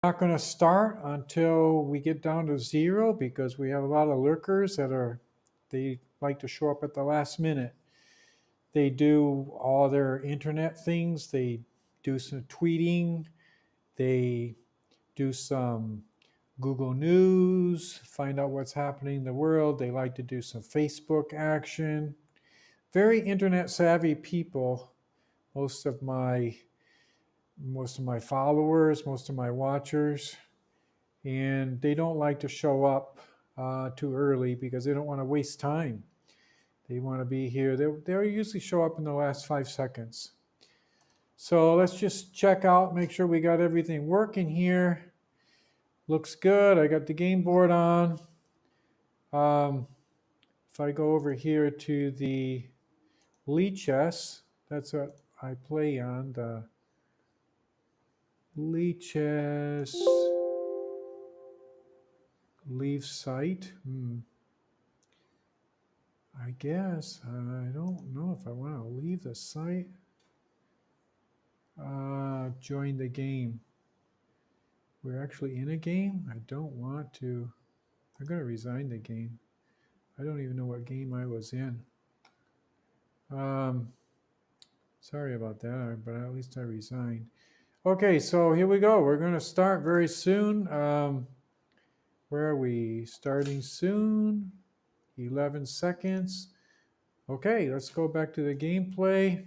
Not going to start until we get down to zero because we have a lot of lurkers they like to show up at the last minute. They do all their internet things. They do some tweeting. They do some Google News, find out what's happening in the world. They like to do some Facebook action. Very internet savvy people. Most of my most of my followers, most of my watchers, and they don't like to show up too early because they don't want to waste time. They want to be here. They'll usually show up in the last 5 seconds. So let's just check out, make sure we got everything working here. Looks good. I got the game board on. If I go over here to the Lichess, that's what I play on, the Lichess leave site. I guess. I don't know if I want to leave the site. Join the game. We're actually in a game? I don't want to. I'm going to resign the game. I don't even know what game I was in. Sorry about that, but at least I resigned. Okay, so here we go. We're going to start very soon. Where are we? Starting soon. 11 seconds. Okay, let's go back to the gameplay.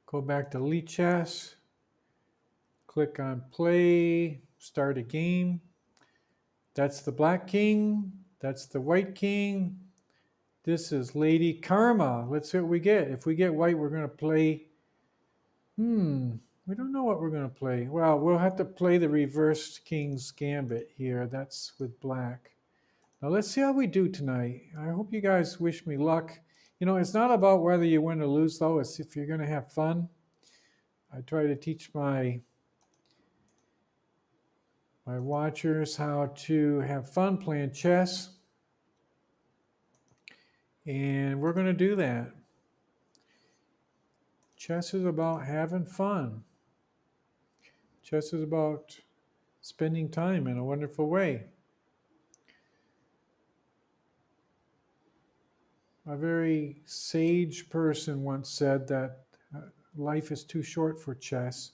Go back to Lichess. Click on play. Start a game. That's the black king. That's the white king. This is Lady Karma. Let's see what we get. If we get white, we're going to play. We don't know what we're going to play. Well, we'll have to play the reversed king's gambit here. That's with black. Now let's see how we do tonight. I hope you guys wish me luck. You know, it's not about whether you win or lose, though. It's if you're going to have fun. I try to teach my watchers how to have fun playing chess. And we're going to do that. Chess is about having fun. Chess is about spending time in a wonderful way. A very sage person once said that life is too short for chess,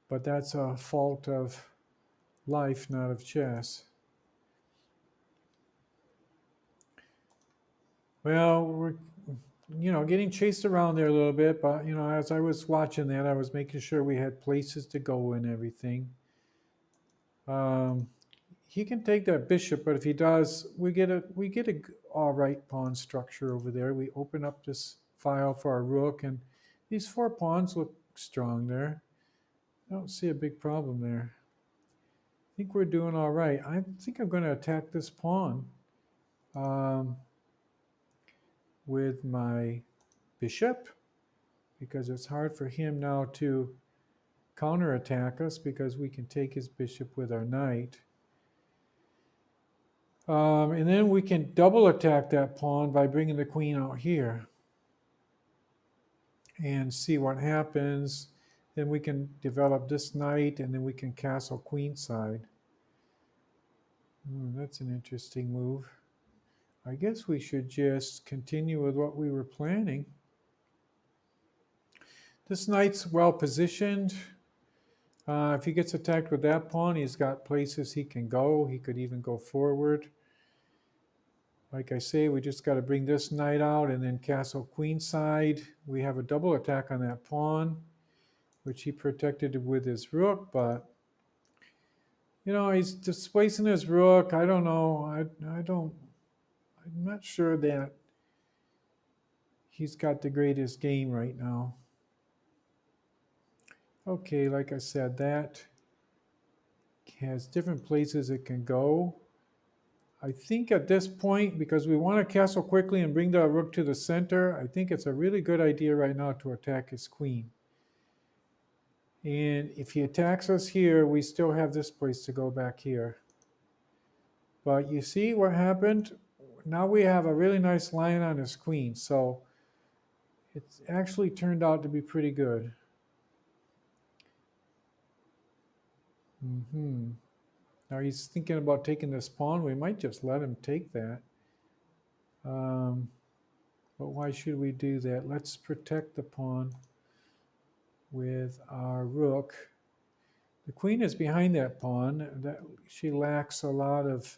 but that's a fault of life, not of chess. Well, we're getting chased around there a little bit, but as I was watching that, I was making sure we had places to go and everything. He can take that bishop, but if he does, we get a all right pawn structure over there. We open up this file for our rook, and these 4 pawns look strong there. I don't see a big problem there. I think we're doing all right. I think I'm going to attack this pawn with my bishop because it's hard for him now to counterattack us because we can take his bishop with our knight. And then we can double attack that pawn by bringing the queen out here and see what happens. Then we can develop this knight, and then we can castle queenside. That's an interesting move. I guess we should just continue with what we were planning. This knight's well positioned. If he gets attacked with that pawn, he's got places he can go. He could even go forward. Like I say, we just got to bring this knight out and then castle queenside. We have a double attack on that pawn, which he protected with his rook, but he's displacing his rook. I don't know. I'm not sure that he's got the greatest game right now. Okay, like I said, that has different places it can go. I think at this point, because we want to castle quickly and bring the rook to the center, I think it's a really good idea right now to attack his queen. And if he attacks us here, we still have this place to go back here. But you see what happened? Now we have a really nice line on his queen. So it's actually turned out to be pretty good. Mm-hmm. Now he's thinking about taking this pawn. We might just let him take that. But why should we do that? Let's protect the pawn with our rook. The queen is behind that pawn. She lacks a lot of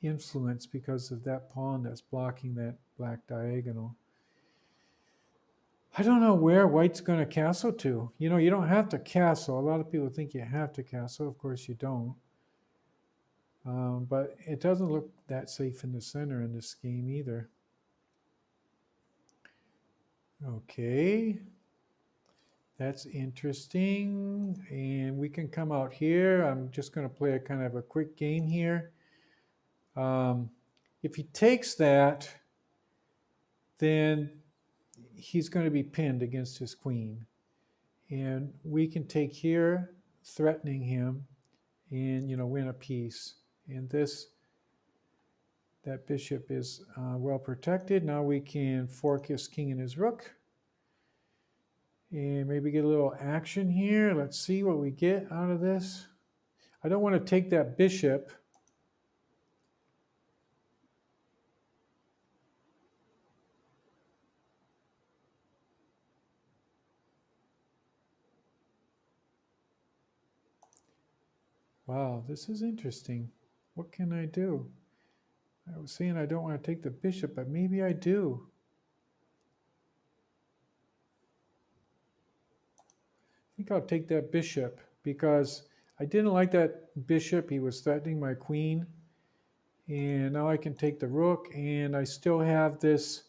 influence because of that pawn that's blocking that black diagonal. I don't know where white's going to castle to. You know, you don't have to castle. A lot of people think you have to castle. Of course, you don't. But it doesn't look that safe in the center in this game either. Okay. That's interesting. And we can come out here. I'm just going to play a kind of a quick game here. If he takes that, then he's going to be pinned against his queen. And we can take here, threatening him, and win a piece. And that bishop is well protected. Now we can fork his king and his rook. And maybe get a little action here. Let's see what we get out of this. I don't want to take that bishop. Wow, this is interesting. What can I do? I was saying I don't want to take the bishop, but maybe I do. I think I'll take that bishop because I didn't like that bishop. He was threatening my queen. And now I can take the rook, and I still have this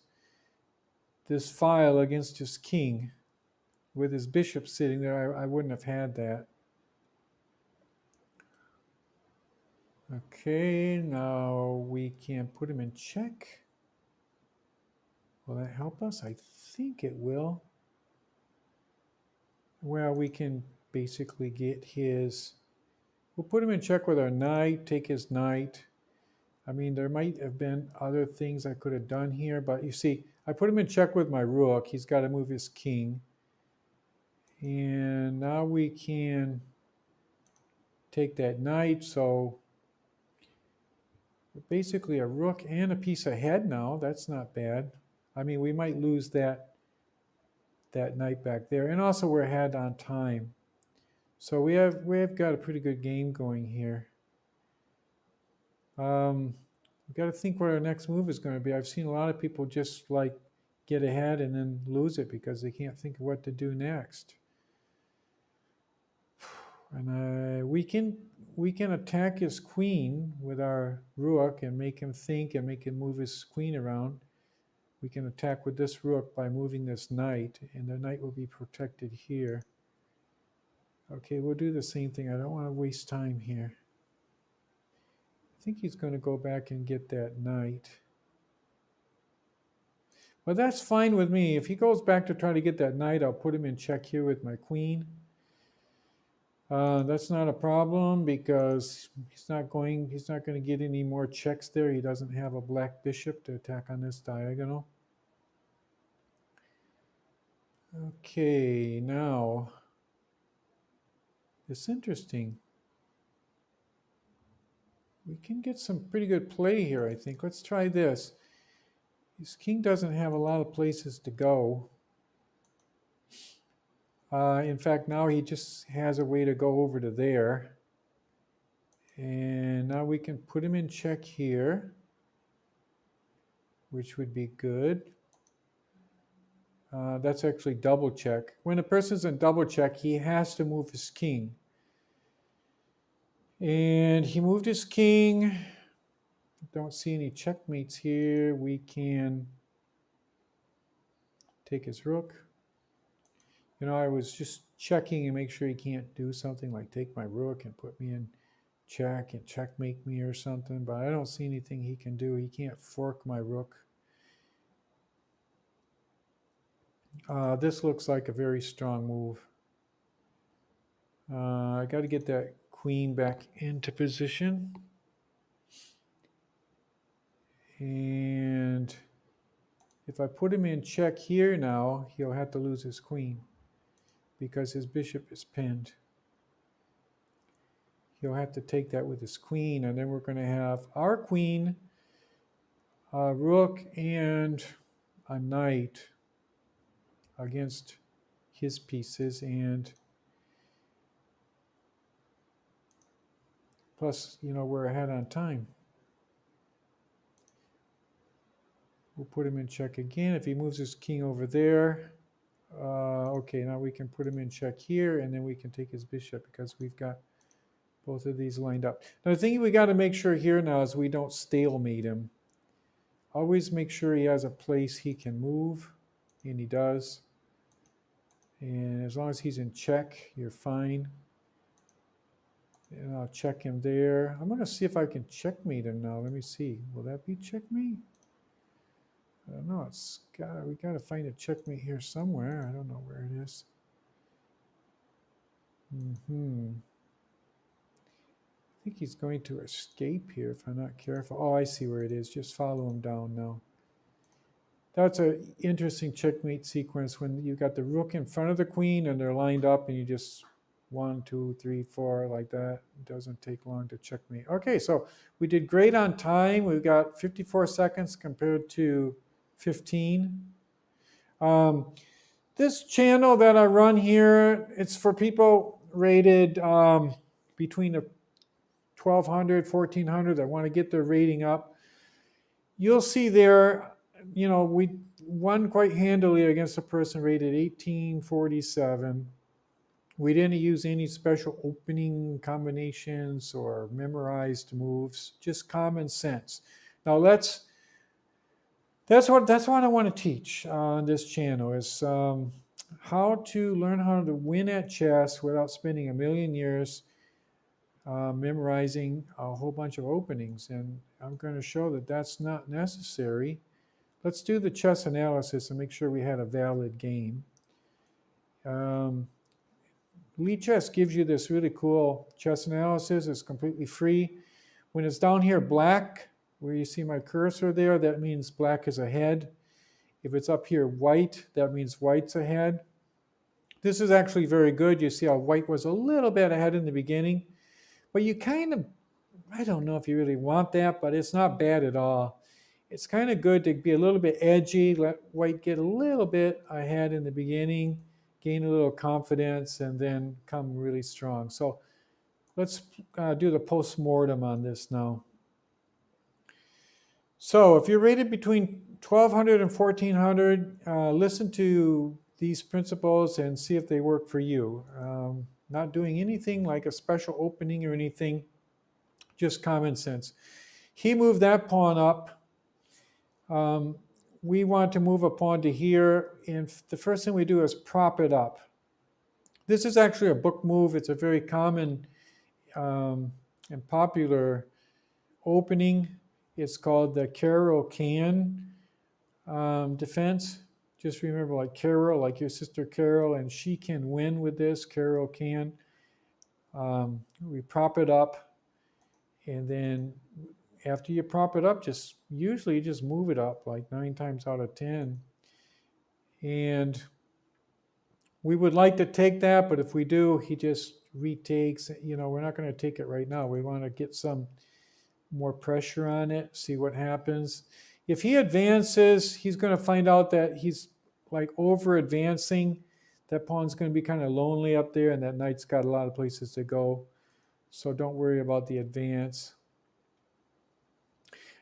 file against his king. With his bishop sitting there, I wouldn't have had that. Okay, now we can put him in check. Will that help us? I think it will. Well, we can basically get his... We'll put him in check with our knight, take his knight. I mean, there might have been other things I could have done here, but you see, I put him in check with my rook. He's got to move his king. And now we can take that knight. So basically a rook and a piece ahead now. That's not bad. I mean, we might lose that knight back there. And also we're ahead on time. So we've got a pretty good game going here. We've got to think what our next move is going to be. I've seen a lot of people just like get ahead and then lose it because they can't think of what to do next. And we can attack his queen with our rook and make him think and make him move his queen around. We can attack with this rook by moving this knight, and the knight will be protected here. Okay, we'll do the same thing. I don't want to waste time here. I think he's going to go back and get that knight. Well, that's fine with me. If he goes back to try to get that knight, I'll put him in check here with my queen. That's not a problem because he's not going to get any more checks there. He doesn't have a black bishop to attack on this diagonal. Okay, now it's interesting. We can get some pretty good play here, I think. Let's try this. His king doesn't have a lot of places to go. In fact, now he just has a way to go over to there. And now we can put him in check here, which would be good. That's actually double check. When a person's in double check, he has to move his king. And he moved his king. Don't see any checkmates here. We can take his rook. I was just checking and make sure he can't do something like take my rook and put me in check and checkmate me or something, but I don't see anything he can do. He can't fork my rook. This looks like a very strong move. I got to get that queen back into position. And if I put him in check here now, he'll have to lose his queen because his bishop is pinned. he'll have to take that with his queen, and then we're going to have our queen, rook, and a knight against his pieces, and plus, we're ahead on time. We'll put him in check again. If he moves his king over there, okay, now we can put him in check here, and then we can take his bishop because we've got both of these lined up. Now, the thing we got to make sure here now is we don't stalemate him. Always make sure he has a place he can move, and he does. And as long as he's in check, you're fine. And I'll check him there. I'm going to see if I can checkmate him now. Let me see. Will that be checkmate? I don't know. We got to find a checkmate here somewhere. I don't know where it is. I think he's going to escape here if I'm not careful. Oh, I see where it is. Just follow him down now. That's an interesting checkmate sequence when you got the rook in front of the queen and they're lined up and you just 1, 2, 3, 4 like that. It doesn't take long to checkmate. Okay, so we did great on time. We've got 54 seconds compared to 15. This channel that I run here, it's for people rated between the 1200, 1400 that want to get their rating up. You'll see there, we won quite handily against a person rated 1847. We didn't use any special opening combinations or memorized moves, just common sense. Now that's what I want to teach on this channel is how to learn how to win at chess without spending a million years memorizing a whole bunch of openings. And I'm going to show that that's not necessary. Let's do the chess analysis and make sure we had a valid game. Lichess gives you this really cool chess analysis. It's completely free. When it's down here black, where you see my cursor there, that means black is ahead. If it's up here white, that means white's ahead. This is actually very good. You see how white was a little bit ahead in the beginning. But you kind of, I don't know if you really want that, but it's not bad at all. It's kind of good to be a little bit edgy, let white get a little bit ahead in the beginning, gain a little confidence, and then come really strong. So let's do the post-mortem on this now. So if you're rated between 1200 and 1400, listen to these principles and see if they work for you. Not doing anything like a special opening or anything, just common sense. He moved that pawn up. We want to move a pawn to here, and the first thing we do is prop it up. This is actually a book move. It's a very common and popular opening. It's called the Carol-Can defense. Just remember, like Carol, like your sister Carol, and she can win with this. Carol can. We prop it up, and then after you prop it up, usually you just move it up like 9 times out of 10. And we would like to take that, but if we do, he just retakes. We're not going to take it right now. We want to get some more pressure on it, see what happens. If he advances, he's going to find out that he's like over advancing. That pawn's going to be kind of lonely up there, and that knight's got a lot of places to go. So don't worry about the advance.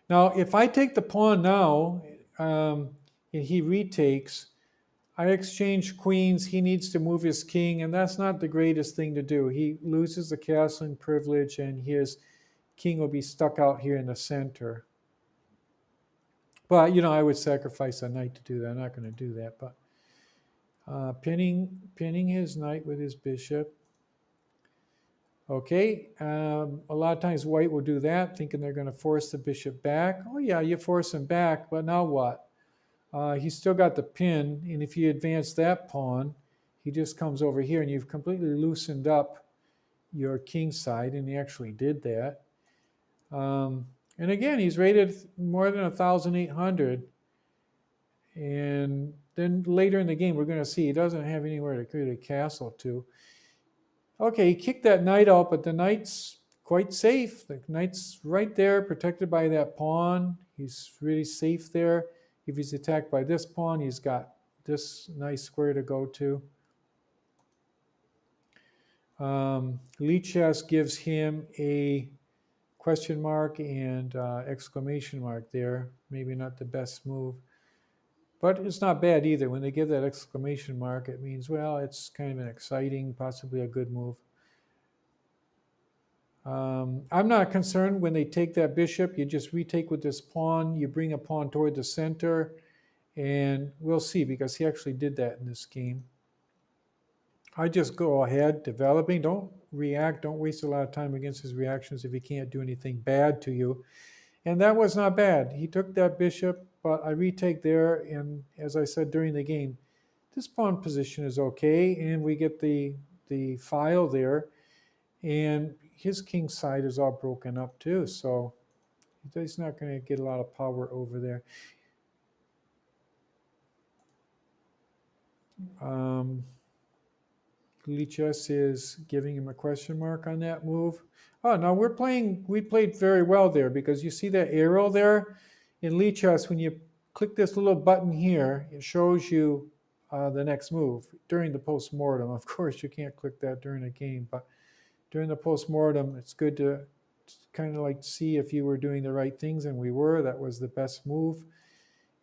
Now, if I take the pawn now, and he retakes, I exchange queens. He needs to move his king, and that's not the greatest thing to do. He loses the castling privilege, and his king will be stuck out here in the center. But, I would sacrifice a knight to do that. I'm not going to do that. But pinning his knight with his bishop. Okay, a lot of times white will do that, thinking they're going to force the bishop back. Oh, yeah, you force him back, but now what? He's still got the pin, and if you advance that pawn, he just comes over here, and you've completely loosened up your king side, and he actually did that. And again, he's rated more than 1,800. And then later in the game, we're going to see he doesn't have anywhere to create a castle to. Okay, he kicked that knight out, but the knight's quite safe. The knight's right there, protected by that pawn. He's really safe there. If he's attacked by this pawn, he's got this nice square to go to. Lichess gives him a question mark and exclamation mark there. Maybe not the best move, but it's not bad either. When they give that exclamation mark, it means, well, it's kind of an exciting, possibly a good move. I'm not concerned when they take that bishop. You just retake with this pawn. You bring a pawn toward the center, and we'll see, because he actually did that in this game. I just go ahead developing. Don't react. Don't waste a lot of time against his reactions if he can't do anything bad to you. And that was not bad. He took that bishop, but I retake there, and as I said during the game, this pawn position is okay, and we get the file there, and his king side is all broken up too, so he's not going to get a lot of power over there. Lichess is giving him a question mark on that move. Oh, now we played very well there, because you see that arrow there? In Lichess, when you click this little button here, it shows you the next move. During the post-mortem, of course, you can't click that during a game, but during the post-mortem, it's good to kind of like see if you were doing the right things, and we were. That was the best move.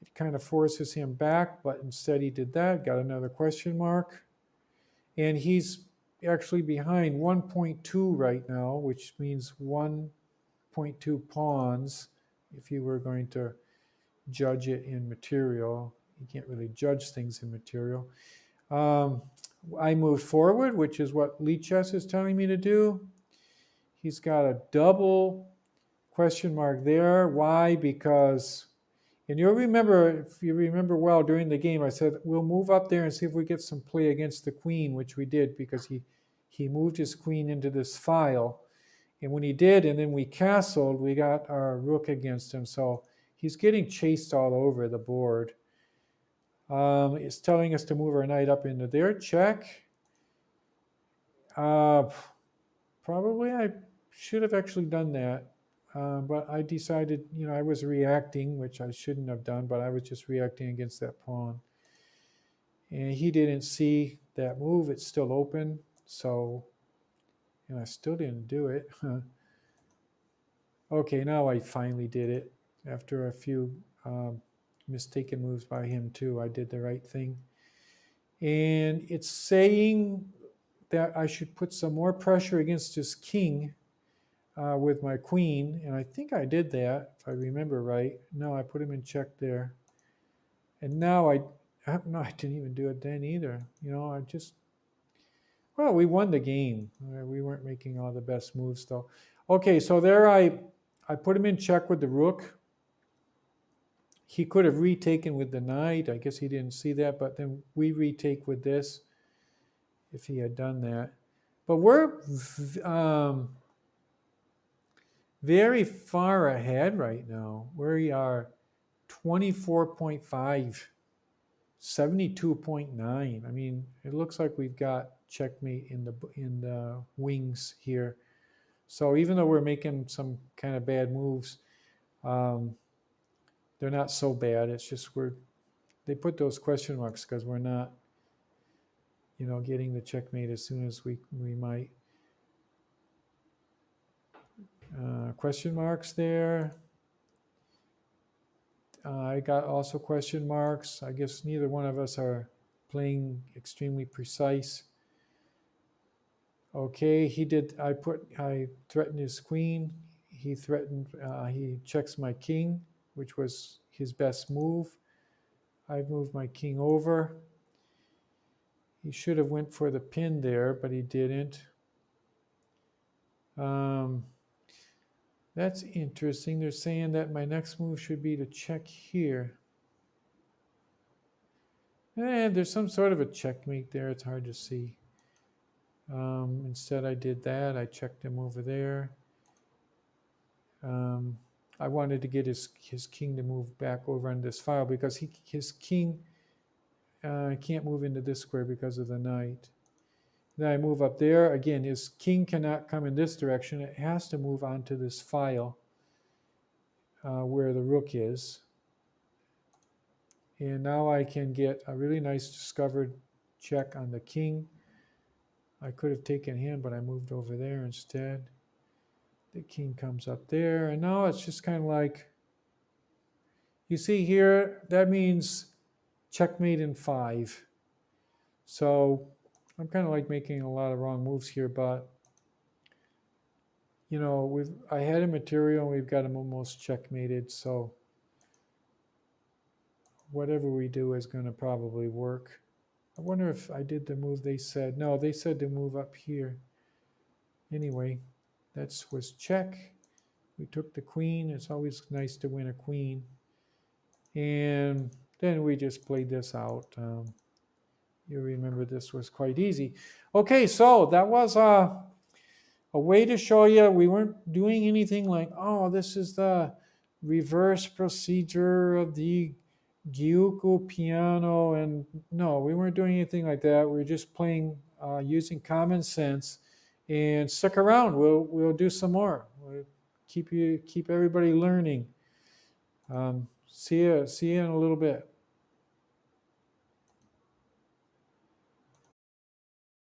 It kind of forces him back, but instead he did that, got another question mark. And he's actually behind 1.2 right now, which means 1.2 pawns if you were going to judge it in material. You can't really judge things in material. I moved forward, which is what Lichess is telling me to do. He's got a double question mark there. Why? Because, and you'll remember, if you remember well during the game, I said, we'll move up there and see if we get some play against the queen, which we did, because he moved his queen into this file. And when he did, and then we castled, we got our rook against him. So he's getting chased all over the board. It's telling us to move our knight up into there. Check. Probably I should have actually done that. But I decided, I was reacting, which I shouldn't have done, but I was just reacting against that pawn. And he didn't see that move. It's still open. So, and I still didn't do it. Okay, now I finally did it. After a few mistaken moves by him too, I did the right thing. And it's saying that I should put some more pressure against his king with my queen, and I think I did that, if I remember right. No, I put him in check there. And now no, I didn't even do it then either. Well, we won the game. We weren't making all the best moves though. Okay, so there I put him in check with the rook. He could have retaken with the knight. I guess he didn't see that, but then we retake with this if he had done that. But we're very far ahead right now. We are 24.5, 72.9. I mean, it looks like we've got checkmate in the wings here. So even though we're making some kind of bad moves, they're not so bad. It's just they put those question marks because we're not, getting the checkmate as soon as we might. Question marks there. I got also question marks. I guess neither one of us are playing extremely precise. Okay, he did. I threatened his queen. He checks my king, which was his best move. I moved my king over. He should have went for the pin there, but he didn't. That's interesting. They're saying that my next move should be to check here. There's some sort of a checkmate there. It's hard to see. Instead, I did that. I checked him over there. I wanted to get his king to move back over on this file because his king can't move into this square because of the knight. Then I move up there. Again, his king cannot come in this direction. It has to move onto this file where the rook is. And now I can get a really nice discovered check on the king. I could have taken him, but I moved over there instead. The king comes up there, and now it's just kind of like, you see here, that means checkmate in 5. So I'm kind of like making a lot of wrong moves here, but you know, I had a material and we've got him almost checkmated, so whatever we do is going to probably work. I wonder if I did the move they said. No, they said to move up here. Anyway, that was check. We took the queen. It's always nice to win a queen. And then we just played this out. You remember this was quite easy. Okay, so that was a way to show you we weren't doing anything like, oh, this is the reverse procedure of the Gyuku piano. And no, we weren't doing anything like that. We were just playing using common sense. And stick around. We'll do some more. We'll keep everybody learning. See you in a little bit.